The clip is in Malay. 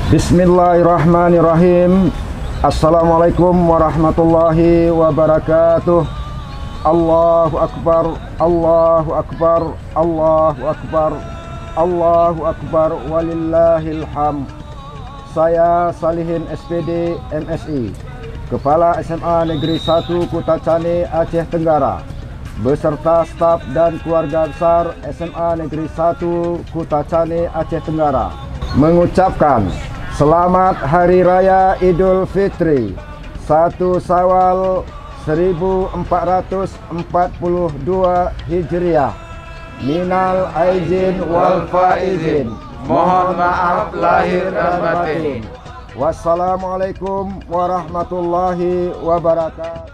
Bismillahirrahmanirrahim. Assalamualaikum warahmatullahi wabarakatuh. Allahu Akbar, Allahu Akbar, Allahu Akbar, Allahu Akbar, walillahil hamd. Saya Salihin SPD MSI, Kepala SMA Negeri 1 Kutacani, Aceh Tenggara, beserta staf dan keluarga besar SMA Negeri 1 Kutacani, Aceh Tenggara, mengucapkan Selamat Hari Raya Idul Fitri 1 Syawal 1442 Hijriah. Minal aizin wal faizin. Mohon maaf lahir dan batin. Wassalamualaikum warahmatullahi wabarakatuh.